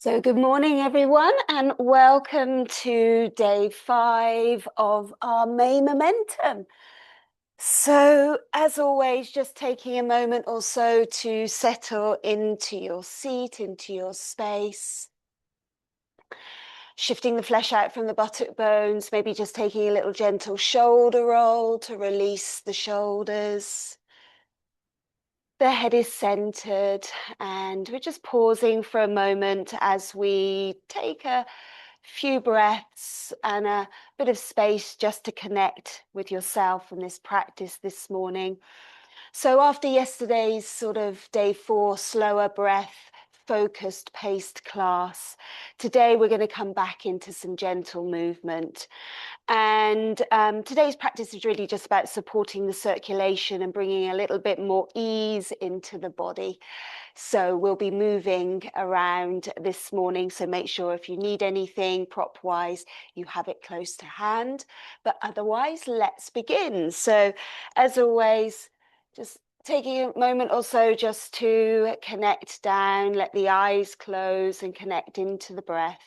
So good morning, everyone, and welcome to day 5 of our May Momentum. So, as always, just taking a moment or so to settle into your seat, into your space. Shifting the flesh out from the buttock bones, maybe just taking a little gentle shoulder roll to release the shoulders. The head is centered, and we're just pausing for a moment as we take a few breaths and a bit of space just to connect with yourself in this practice this morning. So after yesterday's sort of day 4 slower breath, focused, paced class, today we're going to come back into some gentle movement. And today's practice is really just about supporting the circulation and bringing a little bit more ease into the body. So we'll be moving around this morning. So make sure if you need anything prop-wise, you have it close to hand. But otherwise, let's begin. So as always, just taking a moment or so just to connect down, let the eyes close and connect into the breath.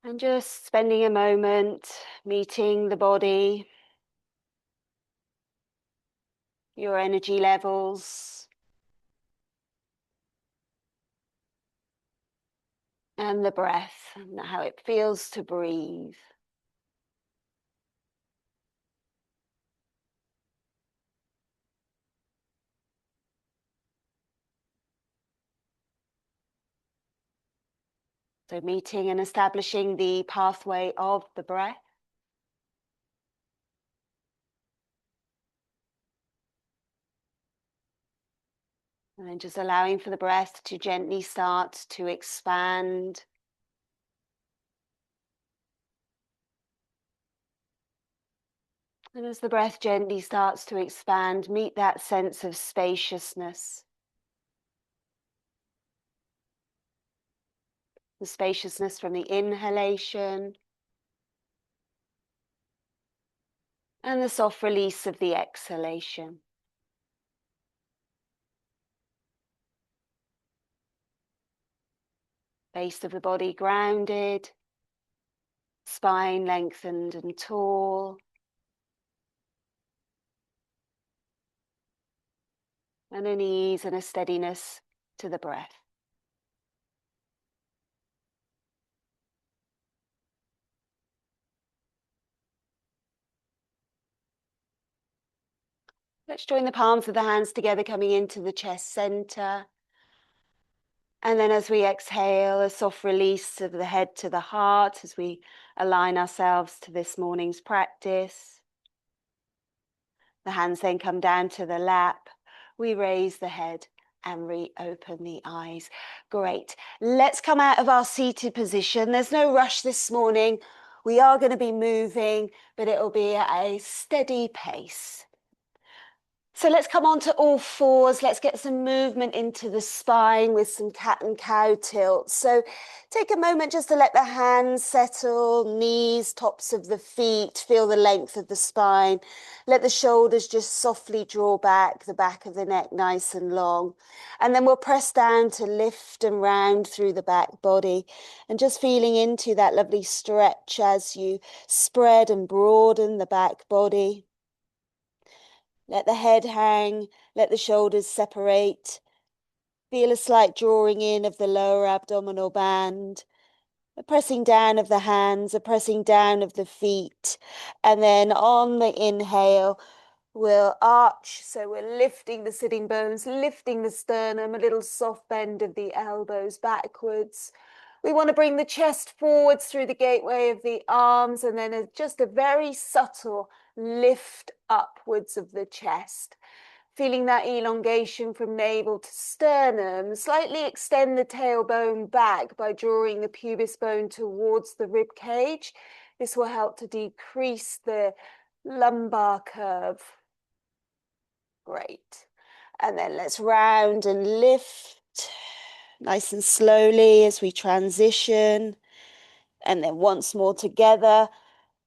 And just spending a moment meeting the body, your energy levels, and the breath, and how it feels to breathe. So meeting and establishing the pathway of the breath. And then just allowing for the breath to gently start to expand. And as the breath gently starts to expand, meet that sense of spaciousness. The spaciousness from the inhalation and the soft release of the exhalation. Base of the body grounded, spine lengthened and tall. And an ease and a steadiness to the breath. Let's join the palms of the hands together, coming into the chest center. And then as we exhale, a soft release of the head to the heart as we align ourselves to this morning's practice. The hands then come down to the lap. We raise the head and reopen the eyes. Great. Let's come out of our seated position. There's no rush this morning. We are going to be moving, but it'll be at a steady pace. So let's come on to all fours. Let's get some movement into the spine with some cat and cow tilt. So take a moment just to let the hands settle, knees, tops of the feet, feel the length of the spine. Let the shoulders just softly draw back, the back of the neck nice and long. And then we'll press down to lift and round through the back body. And just feeling into that lovely stretch as you spread and broaden the back body. Let the head hang, let the shoulders separate. Feel a slight drawing in of the lower abdominal band, a pressing down of the hands, a pressing down of the feet. And then on the inhale, we'll arch. So we're lifting the sitting bones, lifting the sternum, a little soft bend of the elbows backwards. We want to bring the chest forwards through the gateway of the arms, and then just a very subtle lift upwards of the chest. Feeling that elongation from navel to sternum. Slightly extend the tailbone back by drawing the pubis bone towards the rib cage. This will help to decrease the lumbar curve. Great. And then let's round and lift nice and slowly as we transition. And then once more together.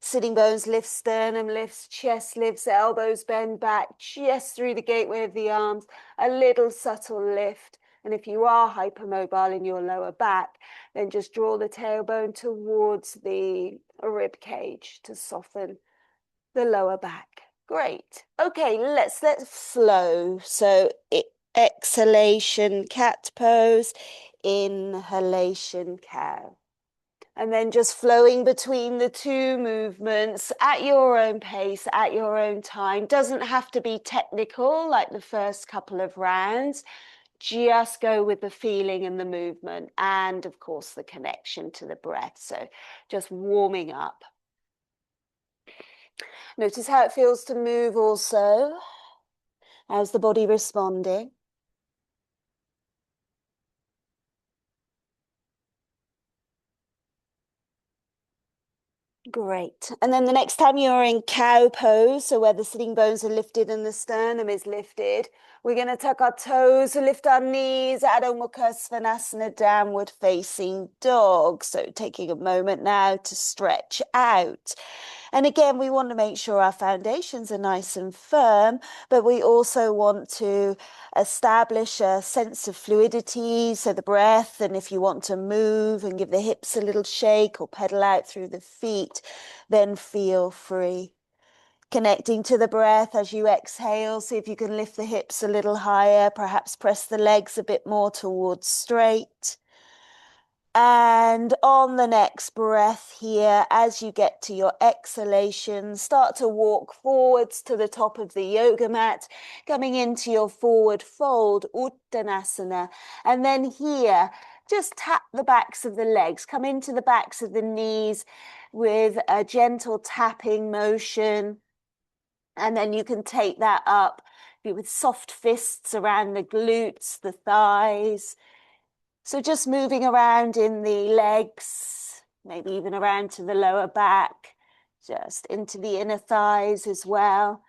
Sitting bones lift, sternum lifts, chest lifts, elbows bend back, chest through the gateway of the arms, a little subtle lift. And if you are hypermobile in your lower back, then just draw the tailbone towards the rib cage to soften the lower back. Great. Okay, let's flow. So exhalation, cat pose, inhalation, cow. And then just flowing between the two movements at your own pace, at your own time. Doesn't have to be technical like the first couple of rounds. Just go with the feeling and the movement, and of course the connection to the breath. So just warming up. Notice how it feels to move also. How's the body responding? Great. And then the next time you're in cow pose, so where the sitting bones are lifted and the sternum is lifted, we're going to tuck our toes, lift our knees, Adho Mukha Svanasana, downward facing dog. So taking a moment now to stretch out. And again, we want to make sure our foundations are nice and firm, but we also want to establish a sense of fluidity, so the breath, and if you want to move and give the hips a little shake or pedal out through the feet, then feel free. Connecting to the breath as you exhale, see if you can lift the hips a little higher, perhaps press the legs a bit more towards straight. And on the next breath here, as you get to your exhalation, start to walk forwards to the top of the yoga mat, coming into your forward fold, Uttanasana. And then here, just tap the backs of the legs, come into the backs of the knees with a gentle tapping motion. And then you can take that up with soft fists around the glutes, the thighs. So just moving around in the legs, maybe even around to the lower back, just into the inner thighs as well.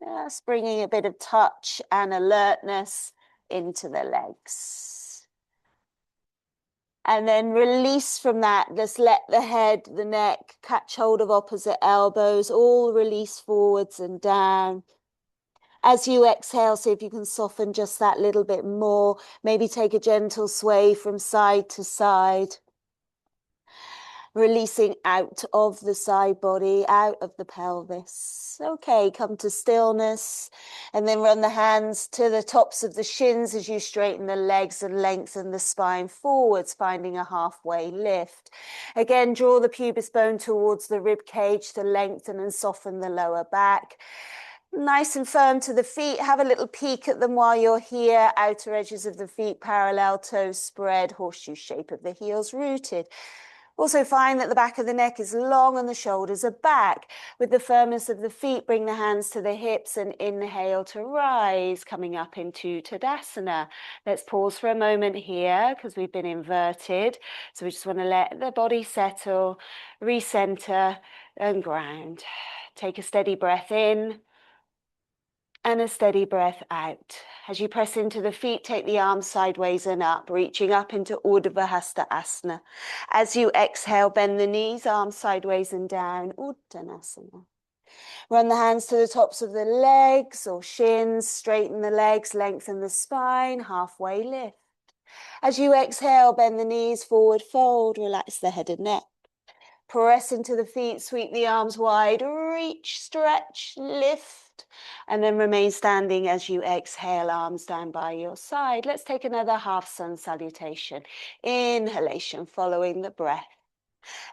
Just bringing a bit of touch and alertness into the legs. And then release from that. Just let the head, the neck, catch hold of opposite elbows, all release forwards and down. As you exhale, see if you can soften just that little bit more. Maybe take a gentle sway from side to side. Releasing out of the side body, out of the pelvis. Okay, come to stillness. And then run the hands to the tops of the shins as you straighten the legs and lengthen the spine forwards, finding a halfway lift. Again, draw the pubis bone towards the rib cage to lengthen and soften the lower back. Nice and firm to the feet. Have a little peek at them while you're here. Outer edges of the feet parallel, toes spread, horseshoe shape of the heels rooted. Also find that the back of the neck is long and the shoulders are back. With the firmness of the feet, bring the hands to the hips and inhale to rise, coming up into Tadasana. Let's pause for a moment here because we've been inverted. So we just want to let the body settle, recenter and ground. Take a steady breath in. And a steady breath out. As you press into the feet, take the arms sideways and up, reaching up into Urdhva Hasta Asana. As you exhale, bend the knees, arms sideways and down, Uttanasana. Run the hands to the tops of the legs or shins, straighten the legs, lengthen the spine, halfway lift. As you exhale, bend the knees, forward fold, relax the head and neck. Press into the feet, sweep the arms wide, reach, stretch, lift, and then remain standing as you exhale, arms down by your side. Let's take another half sun salutation. Inhalation following the breath.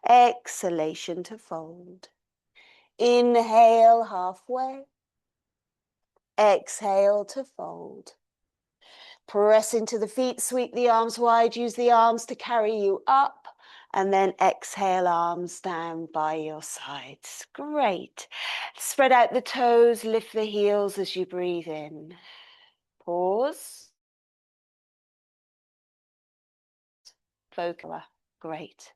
Exhalation to fold. Inhale halfway. Exhale to fold. Press into the feet, sweep the arms wide, use the arms to carry you up. And then exhale, arms down by your sides. Great. Spread out the toes, lift the heels as you breathe in. Pause. Focus. Great.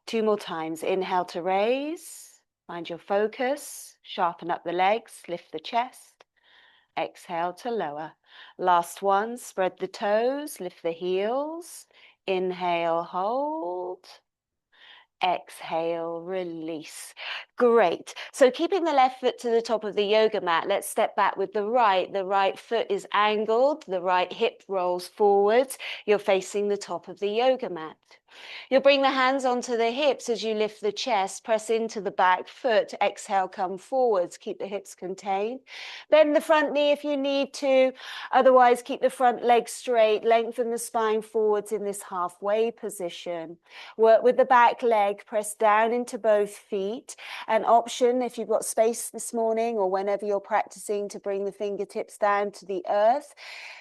2 more times. Inhale to raise. Find your focus. Sharpen up the legs. Lift the chest. Exhale to lower. Last one. Spread the toes. Lift the heels. Inhale, hold. Exhale, release. Great. So keeping the left foot to the top of the yoga mat, let's step back with the right. The right foot is angled, the right hip rolls forwards. You're facing the top of the yoga mat. You'll bring the hands onto the hips as you lift the chest, press into the back foot, exhale, come forwards, keep the hips contained. Bend the front knee if you need to, otherwise keep the front leg straight, lengthen the spine forwards in this halfway position. Work with the back leg, press down into both feet. An option if you've got space this morning or whenever you're practicing to bring the fingertips down to the earth,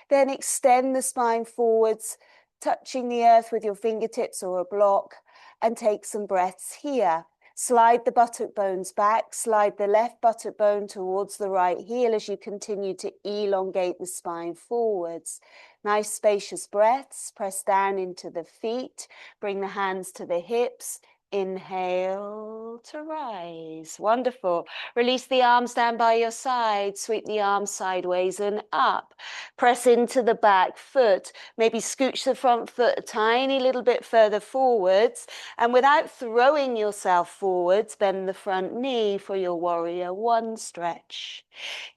then extend the spine forwards, touching the earth with your fingertips or a block, and take some breaths here. Slide the buttock bones back, slide the left buttock bone towards the right heel as you continue to elongate the spine forwards. Nice spacious breaths, press down into the feet, bring the hands to the hips. Inhale to rise. Wonderful. Release the arms down by your side. Sweep the arms sideways and up. Press into the back foot. Maybe scooch the front foot a tiny little bit further forwards. And without throwing yourself forwards, bend the front knee for your warrior one stretch.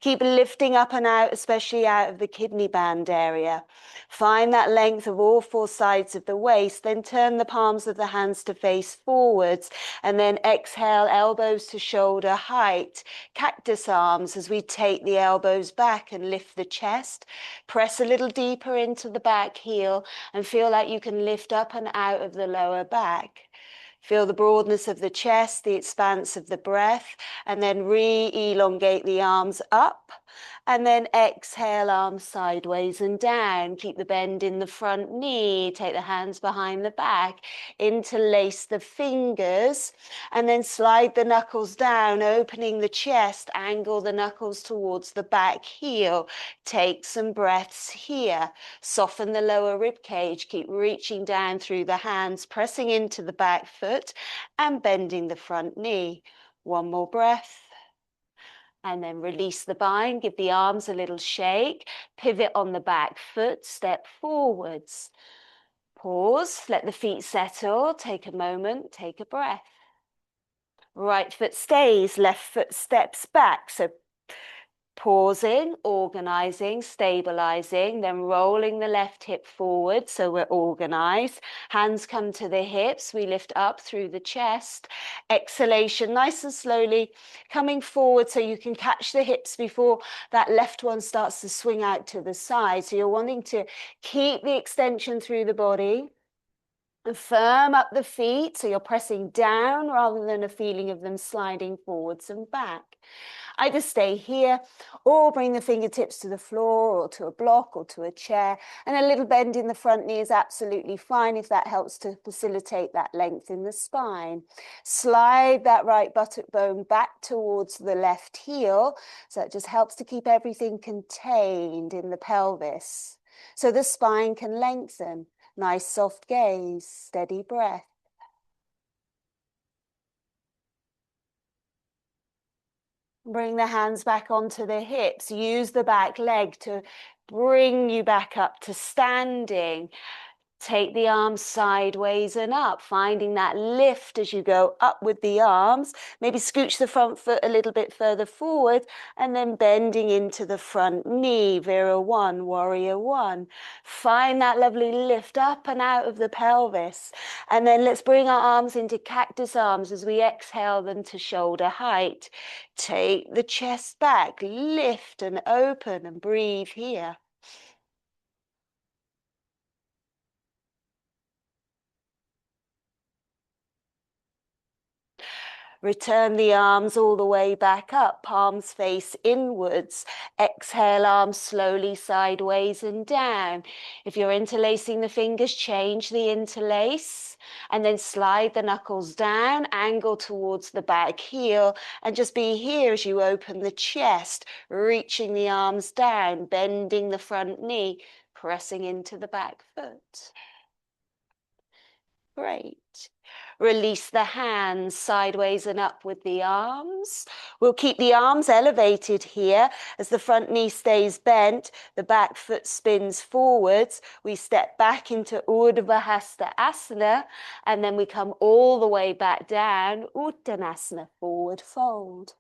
Keep lifting up and out, especially out of the kidney band area. Find that length of all four sides of the waist, then turn the palms of the hands to face forwards, and then exhale, elbows to shoulder height. Cactus arms as we take the elbows back and lift the chest. Press a little deeper into the back heel and feel like you can lift up and out of the lower back. Feel the broadness of the chest, the expanse of the breath, and then re-elongate the arms up. And then exhale, arms sideways and down. Keep the bend in the front knee. Take the hands behind the back. Interlace the fingers. And then slide the knuckles down, opening the chest. Angle the knuckles towards the back heel. Take some breaths here. Soften the lower rib cage. Keep reaching down through the hands, pressing into the back foot and bending the front knee. One more breath. And then release the bind, give the arms a little shake, pivot on the back foot, step forwards. Pause, let the feet settle, take a moment, take a breath. Right foot stays, left foot steps back. So pausing, organizing, stabilizing, then rolling the left hip forward so we're organized. Hands come to the hips, we lift up through the chest. Exhalation, nice and slowly, coming forward so you can catch the hips before that left one starts to swing out to the side. So you're wanting to keep the extension through the body. And firm up the feet so you're pressing down rather than a feeling of them sliding forwards and back. Either stay here or bring the fingertips to the floor or to a block or to a chair. And a little bend in the front knee is absolutely fine if that helps to facilitate that length in the spine. Slide that right buttock bone back towards the left heel. So it just helps to keep everything contained in the pelvis so the spine can lengthen. Nice soft gaze, steady breath. Bring the hands back onto the hips. Use the back leg to bring you back up to standing. Take the arms sideways and up, finding that lift as you go up with the arms. Maybe scooch the front foot a little bit further forward and then bending into the front knee. Vira one, warrior one. Find that lovely lift up and out of the pelvis. And then let's bring our arms into cactus arms as we exhale them to shoulder height. Take the chest back, lift and open and breathe here. Return the arms all the way back up, palms face inwards. Exhale, arms slowly sideways and down. If you're interlacing the fingers, change the interlace and then slide the knuckles down, angle towards the back heel, and just be here as you open the chest, reaching the arms down, bending the front knee, pressing into the back foot. Great. Release the hands sideways and up with the arms. We'll keep the arms elevated here as the front knee stays bent, the back foot spins forwards. We step back into Urdhva Hasta Asana, and then we come all the way back down, Uttanasana, forward fold.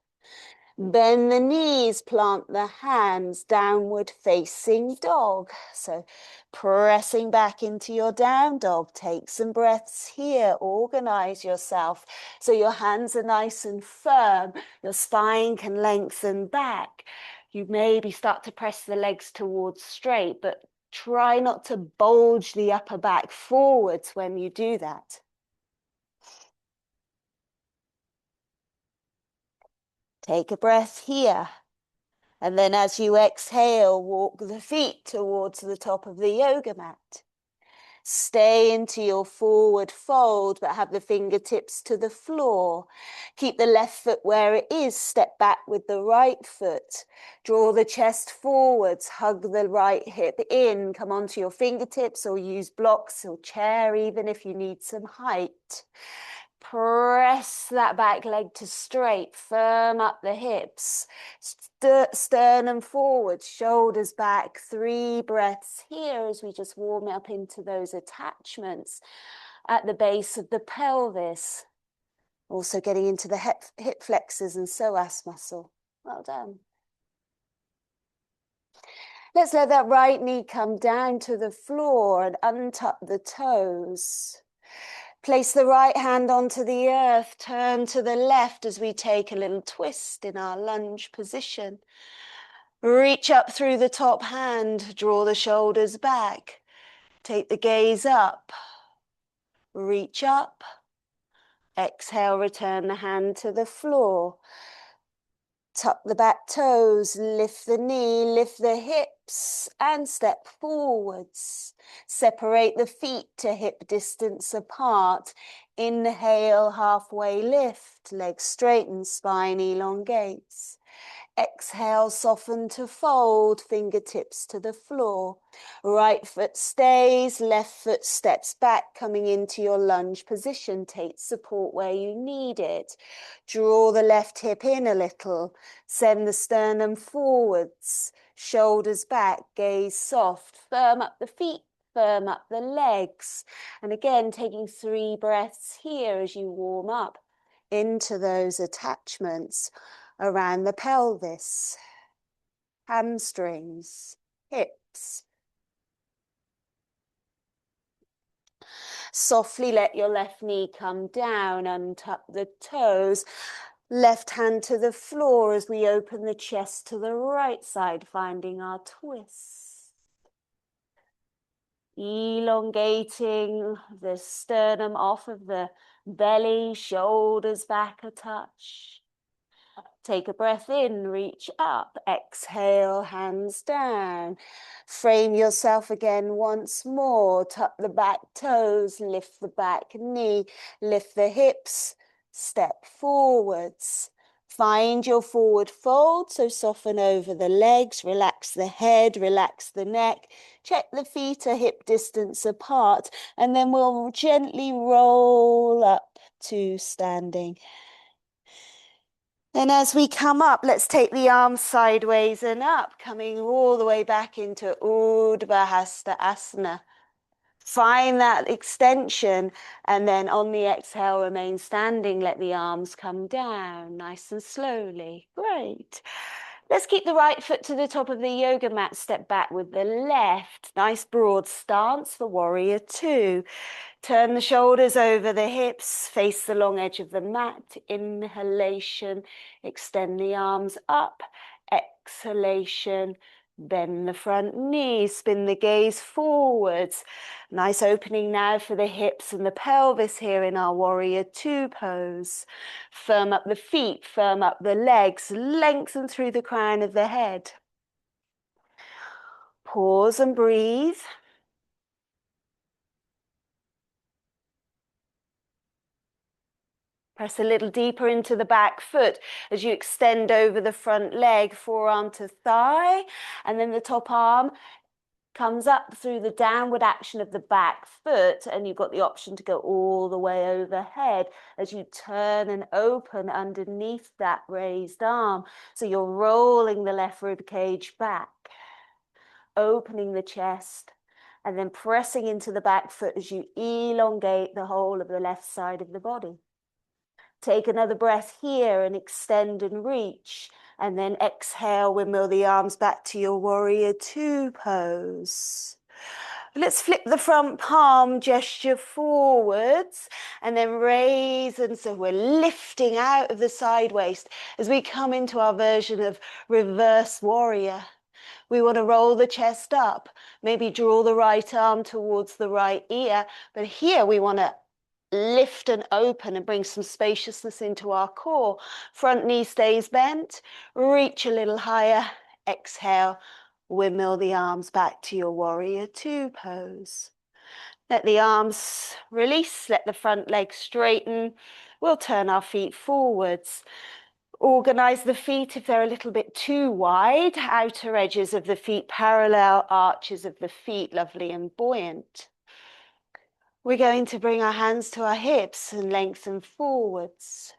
Bend the knees, plant the hands, downward facing dog. So pressing back into your down dog. Take some breaths here. Organize yourself so your hands are nice and firm. Your spine can lengthen back. You maybe start to press the legs towards straight, but try not to bulge the upper back forwards when you do that. Take a breath here. And then as you exhale, walk the feet towards the top of the yoga mat. Stay into your forward fold, but have the fingertips to the floor. Keep the left foot where it is. Step back with the right foot. Draw the chest forwards. Hug the right hip in. Come onto your fingertips or use blocks or chair even if you need some height. Press that back leg to straight, firm up the hips, sternum forward, shoulders back. 3 breaths here as we just warm up into those attachments at the base of the pelvis. Also getting into the hip flexors and psoas muscle. Well done. Let's let that right knee come down to the floor and untuck the toes. Place the right hand onto the earth, turn to the left as we take a little twist in our lunge position. Reach up through the top hand, draw the shoulders back. Take the gaze up. Reach up. Exhale, return the hand to the floor. Tuck the back toes, lift the knee, lift the hips, and step forwards. Separate the feet to hip distance apart. Inhale, halfway lift, legs straighten, spine elongates. Exhale, soften to fold, fingertips to the floor. Right foot stays, left foot steps back, coming into your lunge position. Take support where you need it. Draw the left hip in a little. Send the sternum forwards, shoulders back, gaze soft. Firm up the feet, firm up the legs. And again, taking 3 breaths here as you warm up into those attachments around the pelvis, hamstrings, hips. Softly let your left knee come down, untuck the toes. Left hand to the floor as we open the chest to the right side, finding our twist. Elongating the sternum off of the belly, shoulders back a touch. Take a breath in, reach up, exhale, hands down. Frame yourself again once more. Tuck the back toes, lift the back knee, lift the hips, step forwards. Find your forward fold, so soften over the legs, relax the head, relax the neck. Check the feet are hip distance apart, and then we'll gently roll up to standing. And as we come up, let's take the arms sideways and up, coming all the way back into Urdhva Hasta Asana. Find that extension, and then on the exhale, remain standing. Let the arms come down nice and slowly. Great. Let's keep the right foot to the top of the yoga mat. Step back with the left. Nice broad stance for warrior 2. Turn the shoulders over the hips, face the long edge of the mat. Inhalation, extend the arms up. Exhalation, bend the front knee, spin the gaze forwards. Nice opening now for the hips and the pelvis here in our warrior 2 pose. Firm up the feet, firm up the legs, lengthen through the crown of the head. Pause and breathe. Press a little deeper into the back foot as you extend over the front leg, forearm to thigh, and then the top arm comes up through the downward action of the back foot, and you've got the option to go all the way overhead as you turn and open underneath that raised arm. So you're rolling the left rib cage back, opening the chest, and then pressing into the back foot as you elongate the whole of the left side of the body. Take another breath here and extend and reach. And then exhale, windmill the arms back to your warrior two pose. Let's flip the front palm gesture forwards and then raise. And so we're lifting out of the side waist as we come into our version of reverse warrior. We want to roll the chest up, maybe draw the right arm towards the right ear. But here we want to lift and open and bring some spaciousness into our core. Front knee stays bent, reach a little higher, exhale, windmill the arms back to your warrior two pose. Let the arms release, let the front leg straighten. We'll turn our feet forwards. Organize the feet if they're a little bit too wide, outer edges of the feet, parallel arches of the feet, lovely and buoyant. We're going to bring our hands to our hips and lengthen forwards.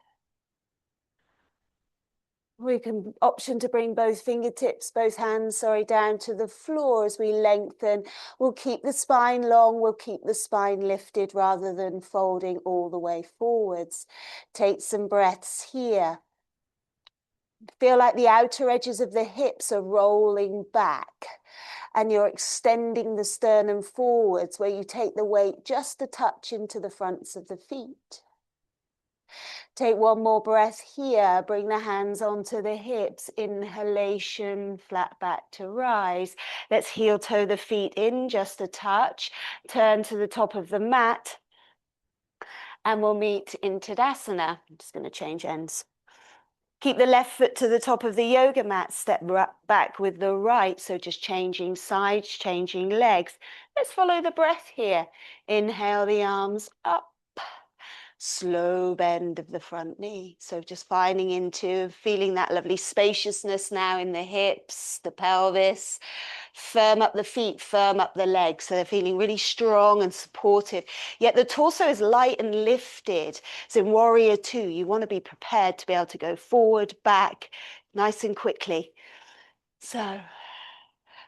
We can option to bring both fingertips, both hands, down to the floor as we lengthen. We'll keep the spine long, we'll keep the spine lifted rather than folding all the way forwards. Take some breaths here. Feel like the outer edges of the hips are rolling back. And you're extending the sternum forwards where you take the weight just a touch into the fronts of the feet. Take one more breath here. Bring the hands onto the hips. Inhalation, flat back to rise. Let's heel toe the feet in just a touch. Turn to the top of the mat. And we'll meet in Tadasana. I'm just going to change ends. Keep the left foot to the top of the yoga mat, step back with the right. So just changing sides, changing legs. Let's follow the breath here. Inhale the arms up. Slow bend of the front knee. So just finding into feeling that lovely spaciousness now in the hips, the pelvis. Firm up the feet, firm up the legs. So they're feeling really strong and supportive. Yet the torso is light and lifted. So in warrior two, you want to be prepared to be able to go forward, back, nice and quickly. So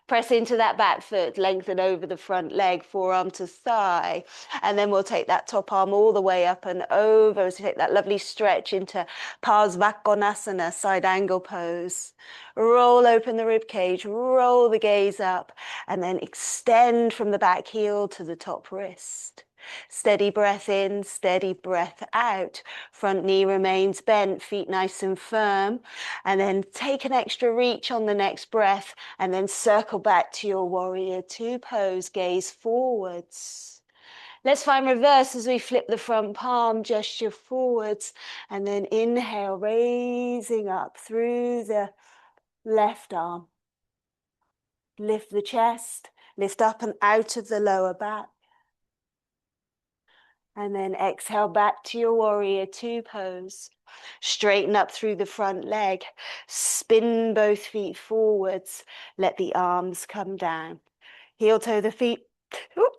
press into that back foot, lengthen over the front leg, forearm to thigh. And then we'll take that top arm all the way up and over as we take that lovely stretch into Parsvakonasana, side angle pose. Roll open the rib cage, roll the gaze up, and then extend from the back heel to the top wrist. Steady breath in, steady breath out. Front knee remains bent, feet nice and firm. And then take an extra reach on the next breath and then circle back to your warrior two pose, gaze forwards. Let's find reverse as we flip the front palm, gesture forwards, and then inhale, raising up through the left arm. Lift the chest, lift up and out of the lower back. And then exhale back to your warrior two pose. Straighten up through the front leg. Spin both feet forwards. Let the arms come down. Heel toe the feet,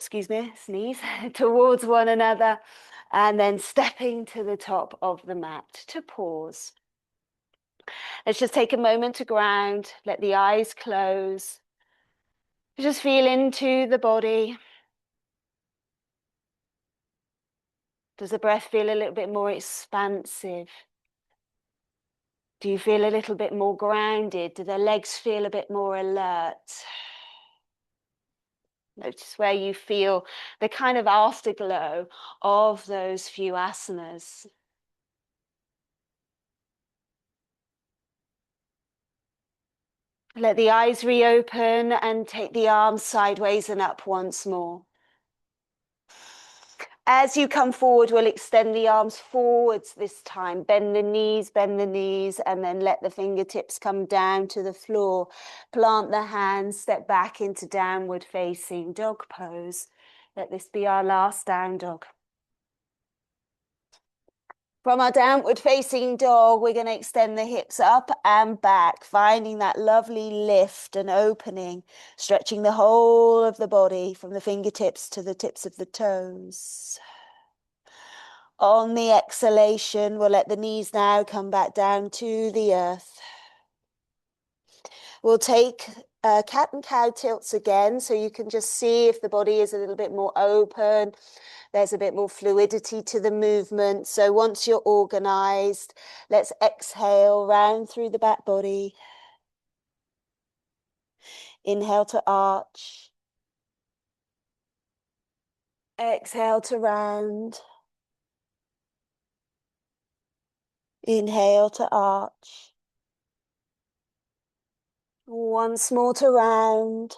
sneeze, towards one another. And then stepping to the top of the mat to pause. Let's just take a moment to ground. Let the eyes close. Just feel into the body. Does the breath feel a little bit more expansive? Do you feel a little bit more grounded? Do the legs feel a bit more alert? Notice where you feel the kind of afterglow of those few asanas. Let the eyes reopen and take the arms sideways and up once more. As you come forward, we'll extend the arms forwards this time. Bend the knees, and then let the fingertips come down to the floor. Plant the hands, step back into downward facing dog pose. Let this be our last down dog. From our downward facing dog, we're going to extend the hips up and back, finding that lovely lift and opening, stretching the whole of the body from the fingertips to the tips of the toes. On the exhalation, we'll let the knees now come back down to the earth. We'll take cat and cow tilts again, so you can just see if the body is a little bit more open. There's a bit more fluidity to the movement. So once you're organized, let's exhale round through the back body. Inhale to arch. Exhale to round. Inhale to arch. Once more to round.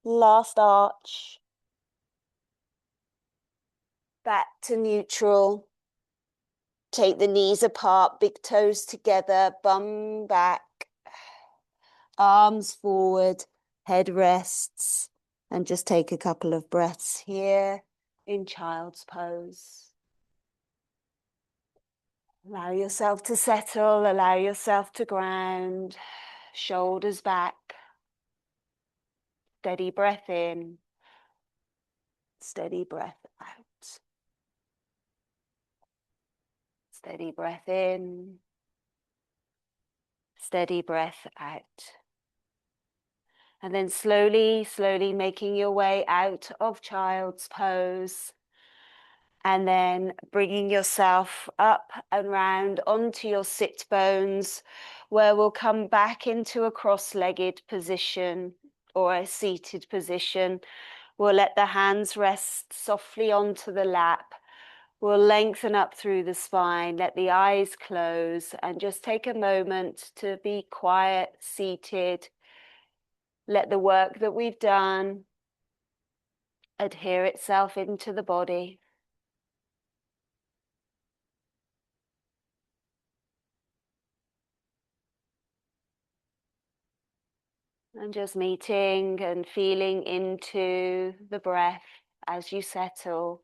Last arch. Back to neutral. Take the knees apart, big toes together, bum back. Arms forward, head rests. And just take a couple of breaths here in child's pose. Allow yourself to settle, allow yourself to ground. Shoulders back. Steady breath in. Steady breath out. Steady breath in. Steady breath out. And then slowly, slowly making your way out of child's pose. And then bringing yourself up and round onto your sit bones, where we'll come back into a cross-legged position or a seated position. We'll let the hands rest softly onto the lap. We'll lengthen up through the spine, let the eyes close, and just take a moment to be quiet, seated. Let the work that we've done adhere itself into the body. And just meeting and feeling into the breath as you settle.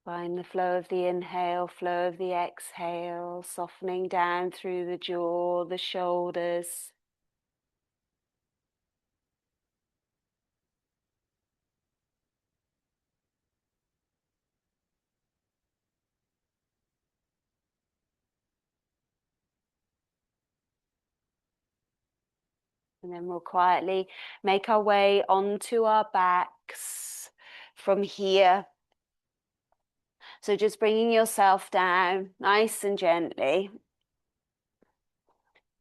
Find the flow of the inhale, flow of the exhale, softening down through the jaw, the shoulders. And then we'll quietly make our way onto our backs from here. So just bringing yourself down nice and gently.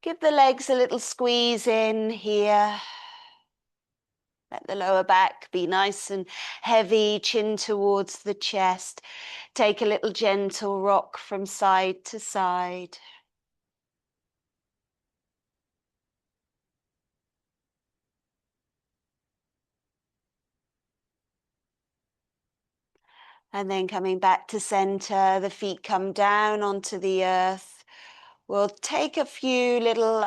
Give the legs a little squeeze in here. Let the lower back be nice and heavy, chin towards the chest. Take a little gentle rock from side to side. And then coming back to center, the feet come down onto the earth. We'll take a few little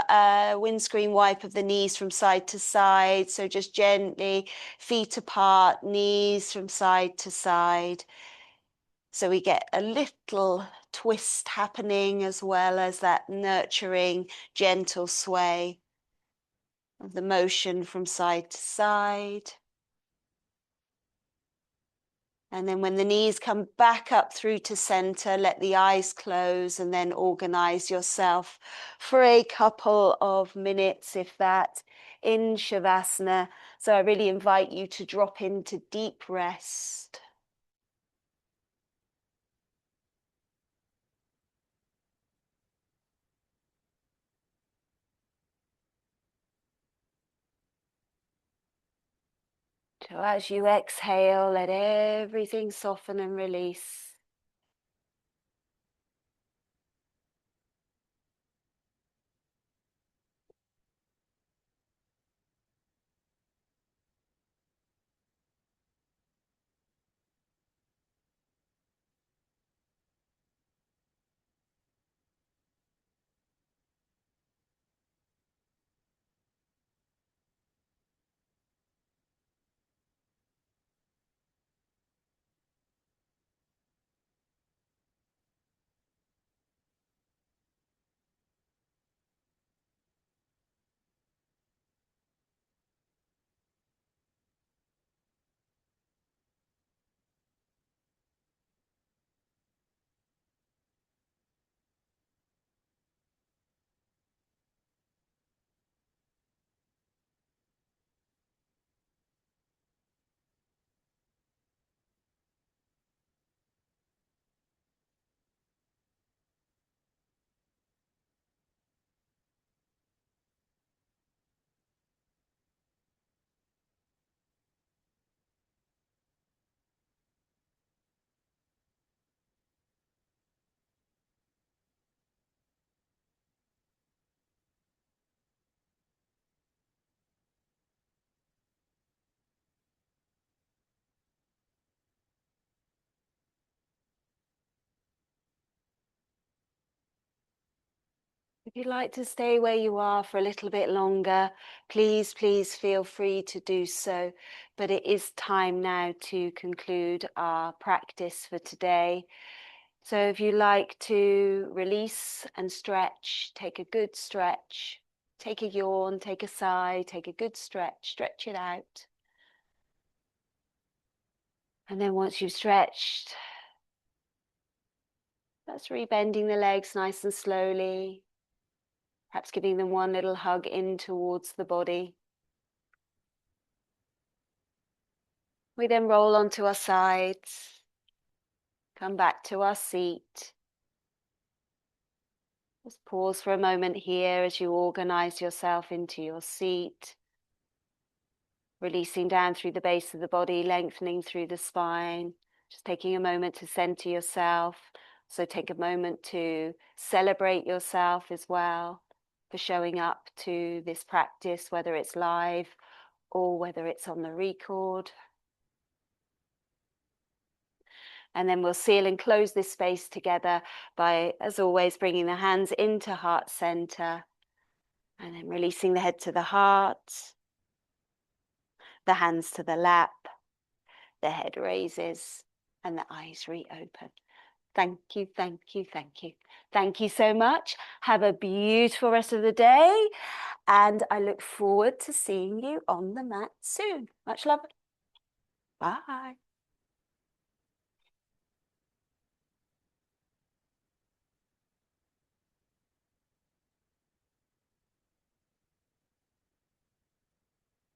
windscreen wipe of the knees from side to side. So just gently, feet apart, knees from side to side. So we get a little twist happening as well as that nurturing, gentle sway of the motion from side to side. And then when the knees come back up through to center, let the eyes close and then organize yourself for a couple of minutes, if that, in Shavasana. So I really invite you to drop into deep rest. So as you exhale, let everything soften and release. If you'd like to stay where you are for a little bit longer, please feel free to do so. But it is time now to conclude our practice for today. So if you like to release and stretch, take a good stretch, take a yawn, take a sigh, take a good stretch it out. And then once you've stretched, that's rebending the legs nice and slowly, perhaps giving them one little hug in towards the body. We then roll onto our sides, come back to our seat. Just pause for a moment here as you organize yourself into your seat, releasing down through the base of the body, lengthening through the spine, just taking a moment to center yourself. So take a moment to celebrate yourself as well for showing up to this practice, whether it's live or whether it's on the record. And then we'll seal and close this space together by, as always, bringing the hands into heart center and then releasing the head to the heart, the hands to the lap, the head raises and the eyes reopen. Thank you, thank you, thank you. Thank you so much. Have a beautiful rest of the day. And I look forward to seeing you on the mat soon. Much love. Bye.